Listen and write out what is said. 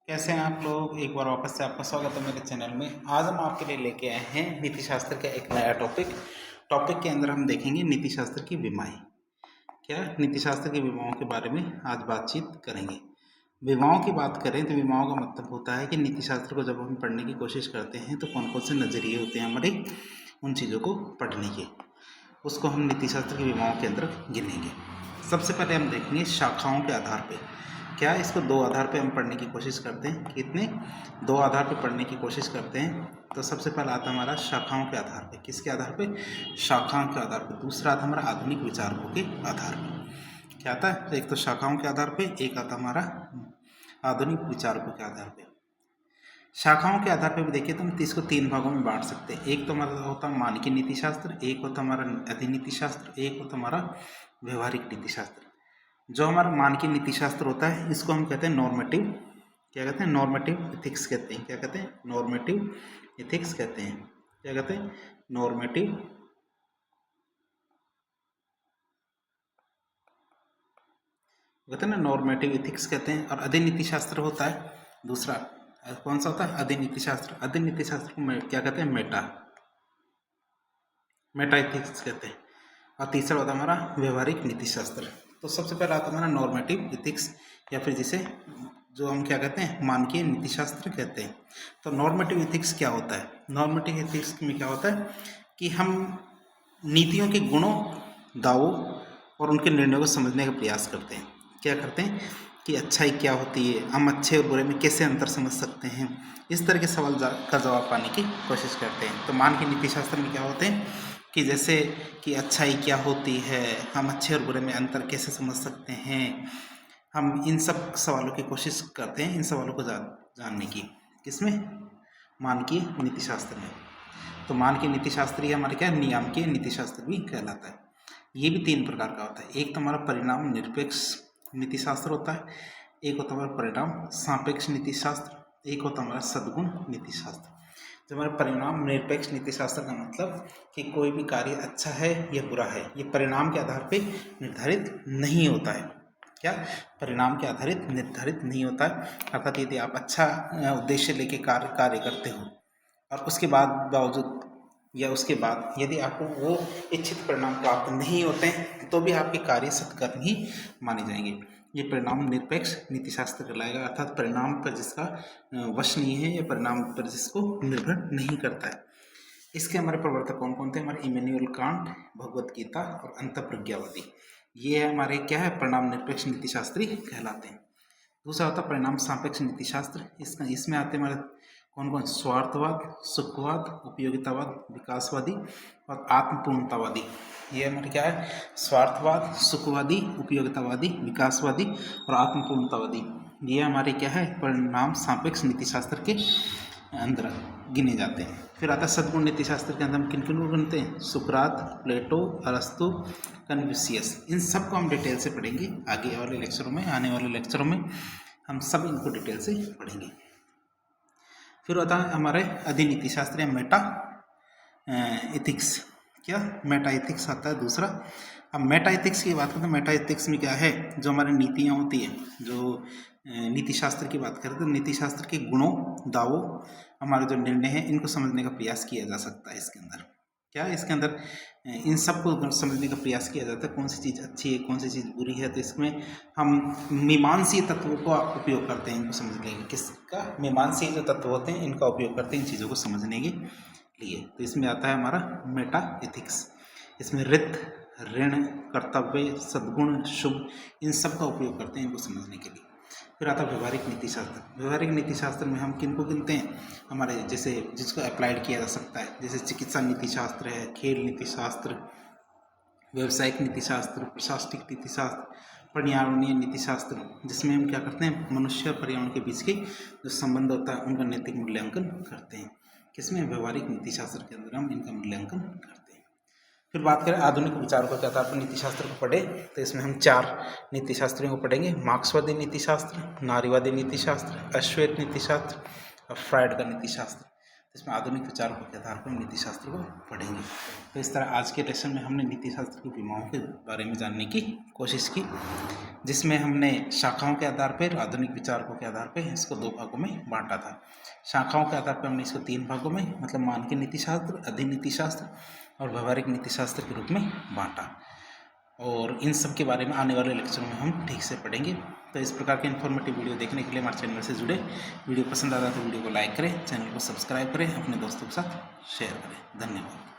कैसे हैं आप लोग। एक बार वापस से आपका स्वागत है मेरे चैनल में। आज हम आपके लिए लेके आए हैं नीति शास्त्र का एक नया टॉपिक के अंदर हम देखेंगे नीति शास्त्र की विमाएँ। क्या नीति शास्त्र की विमाओं के बारे में आज बातचीत करेंगे। विमाओं की बात करें तो विमाओं का मतलब होता है कि नीति शास्त्र को जब हम पढ़ने की कोशिश करते हैं तो कौन कौन से नज़रिए होते हैं हमारे उन चीज़ों को पढ़ने के, उसको हम नीति शास्त्र की विमाओं के अंदर गिनेंगे। सबसे पहले हम देखेंगे शाखाओं के आधार पे। क्या इसको दो आधार पे हम पढ़ने की कोशिश करते हैं। कितने दो आधार पे पढ़ने की कोशिश करते हैं। तो सबसे पहला आता हमारा शाखाओं के आधार पे। किसके आधार पे? शाखाओं के आधार पे। दूसरा आता हमारा आधुनिक विचारकों के आधार पे। क्या आता है? एक तो शाखाओं के आधार पे, एक आता हमारा आधुनिक विचारकों के आधार पे। शाखाओं के आधार पर भी देखिए तो हम इसको तीन भागों में बांट सकते हैं। एक तो हमारा होता है मानकीय नीति शास्त्र, एक होता हमारा अधिनीति शास्त्र, एक होता हमारा व्यवहारिक नीति शास्त्र। जो हमारा मानकीय नीति शास्त्र होता है इसको हम कहते हैं नॉर्मेटिव, क्या कहते हैं? नॉर्मेटिव एथिक्स कहते हैं। क्या कहते हैं? नॉर्मेटिव एथिक्स कहते हैं। क्या कहते हैं? नॉर्मेटिव कहते हैं ना, नॉर्मेटिव एथिक्स कहते हैं। और अधिनीति शास्त्र होता है दूसरा। कौन सा होता है? अधिनीति शास्त्र। अधिनीति शास्त्र को क्या कहते हैं? मेटा एथिक्स कहते हैं। और तीसरा होता है हमारा व्यवहारिक नीति शास्त्र। तो सबसे पहला आता है हमारा नॉर्मेटिव एथिक्स, या फिर जिसे जो हम क्या कहते हैं? मानकीय नीति शास्त्र कहते हैं। तो नॉर्मेटिव एथिक्स क्या होता है? नॉर्मेटिव एथिक्स में क्या होता है कि हम नीतियों के गुणों, दावों और उनके निर्णयों को समझने का प्रयास करते हैं। क्या करते हैं कि अच्छाई क्या होती है, हम अच्छे और बुरे में कैसे अंतर समझ सकते हैं, इस तरह के सवाल का जवाब पाने की कोशिश करते हैं। तो मानकीय नीति शास्त्र में क्या होते हैं कि जैसे कि अच्छाई क्या होती है, हम अच्छे और बुरे में अंतर कैसे समझ सकते हैं, हम इन सब सवालों की कोशिश करते हैं, इन सवालों को जानने की। किसमें? मानकीय नीति शास्त्र में। तो मानकीय नीति शास्त्र ही हमारे क्या नियामकीय नीति शास्त्र भी कहलाता है। ये भी तीन प्रकार का होता है। एक तो हमारा परिणाम निरपेक्ष नीति शास्त्र होता है, एक होता है हमारा परिणाम सापेक्ष नीति शास्त्र, एक होता है हमारा सद्गुण नीति शास्त्र। जो हमारा परिणाम निरपेक्ष नीति शास्त्र का मतलब कि कोई भी कार्य अच्छा है या बुरा है, ये परिणाम के आधार पे निर्धारित नहीं होता है। क्या? परिणाम के आधारित निर्धारित नहीं होता है। अर्थात यदि आप अच्छा उद्देश्य लेके कार्य करते हो और उसके बावजूद या उसके बाद यदि आपको वो इच्छित परिणाम प्राप्त नहीं होते हैं तो भी आपके कार्य सत्कर्म ही माने जाएंगे। ये परिणाम निरपेक्ष नीति शास्त्र कहलाएगा। अर्थात परिणाम पर जिसका वश नहीं है या परिणाम पर जिसको निर्भर नहीं करता है। इसके हमारे प्रवर्तक कौन कौन थे? हमारे इमैनुअल कांट, भगवत गीता और अंतःप्रज्ञावादी। ये हमारे क्या है? परिणाम निरपेक्ष नीति शास्त्री कहलाते हैं। दूसरा होता है परिणाम सापेक्ष नीति शास्त्र। इसमें आते हमारे कौन कौन? स्वार्थवाद, सुखवाद, उपयोगितावाद, विकासवादी और आत्मपूर्णतावादी। ये हमारे क्या है? स्वार्थवाद, सुखवादी, उपयोगितावादी, विकासवादी और आत्मपूर्णतावादी। ये हमारे क्या है? परिणाम सापेक्ष नीति शास्त्र के अंदर गिने जाते हैं। फिर आता है सद्गुण नीति शास्त्र के अंदर हम किन किन को गिनते हैं? सुकरात, प्लेटो, अरस्तु, कन्फ्यूशियस। इन सब को हम डिटेल से पढ़ेंगे आगे वाले लेक्चरों में, आने वाले लेक्चरों में हम सब इनको डिटेल से पढ़ेंगे। फिर होता है हमारे अधिनीति शास्त्र या मेटा एथिक्स। क्या? मेटा एथिक्स आता है दूसरा। अब मेटा एथिक्स की बात करते हैं। मेटा एथिक्स में क्या है? जो हमारी नीतियाँ होती हैं, जो नीति शास्त्र की बात करें तो नीति शास्त्र के गुणों, दावों, हमारे जो निर्णय हैं, इनको समझने का प्रयास किया जा सकता है इसके अंदर। क्या? इसके अंदर इन सब को समझने का प्रयास किया जाता है। कौन सी चीज़ अच्छी है, कौन सी चीज़ बुरी है। तो इसमें हम मीमांसीय तत्वों का उपयोग करते हैं इनको समझने के लिए। किसका? मीमांसीय जो तत्व होते हैं इनका उपयोग करते हैं इन चीज़ों को समझने के लिए। तो इसमें आता है हमारा मेटा एथिक्स। इसमें रित, ऋण, कर्तव्य, सद्गुण, शुभ, इन सब का उपयोग करते हैं इनको समझने के लिए। फिर आता है व्यवहारिक नीति शास्त्र। व्यवहारिक नीति शास्त्र में हम किन को गिनते हैं? हमारे जैसे जिसको अप्लाइड किया जा सकता है, जैसे चिकित्सा नीति शास्त्र है, खेल नीति शास्त्र, व्यावसायिक नीति शास्त्र, प्रशासनिक नीति शास्त्र, पर्यावरणीय नीति शास्त्र, जिसमें हम क्या करते हैं? मनुष्य और पर्यावरण के बीच के जो संबंध होता है उनका नैतिक मूल्यांकन करते हैं। किसमें? व्यवहारिक नीति शास्त्र के अंदर हम इनका मूल्यांकन करते हैं। फिर बात करें आधुनिक विचारकों के आधार पर नीति शास्त्र को पढ़े तो इसमें हम 4 नीति शास्त्रियों को पढ़ेंगे। मार्क्सवादी नीति शास्त्र, नारीवादी नीति शास्त्र, अश्वेत नीति शास्त्र और फ्रायड का नीति शास्त्र। जिसमें आधुनिक विचारों के आधार पर नीति शास्त्र को पढ़ेंगे। तो इस तरह आज के लेसन में हमने नीति शास्त्र की विमाओं के बारे में जानने की कोशिश की, जिसमें हमने शाखाओं के आधार पर, आधुनिक विचारकों के आधार पर इसको 2 भागों में बांटा था। शाखाओं के आधार पर हमने इसको 3 भागों में, मतलब मानकीय नीति शास्त्र, अधिनीति शास्त्र और व्यवहारिक नीति शास्त्र के रूप में बांटा। और इन सब के बारे में आने वाले लेक्चरों में हम ठीक से पढ़ेंगे। तो इस प्रकार के इन्फॉर्मेटिव वीडियो देखने के लिए हमारे चैनल से जुड़े। वीडियो पसंद आता है तो वीडियो को लाइक करें, चैनल को सब्सक्राइब करें, अपने दोस्तों के साथ शेयर करें। धन्यवाद।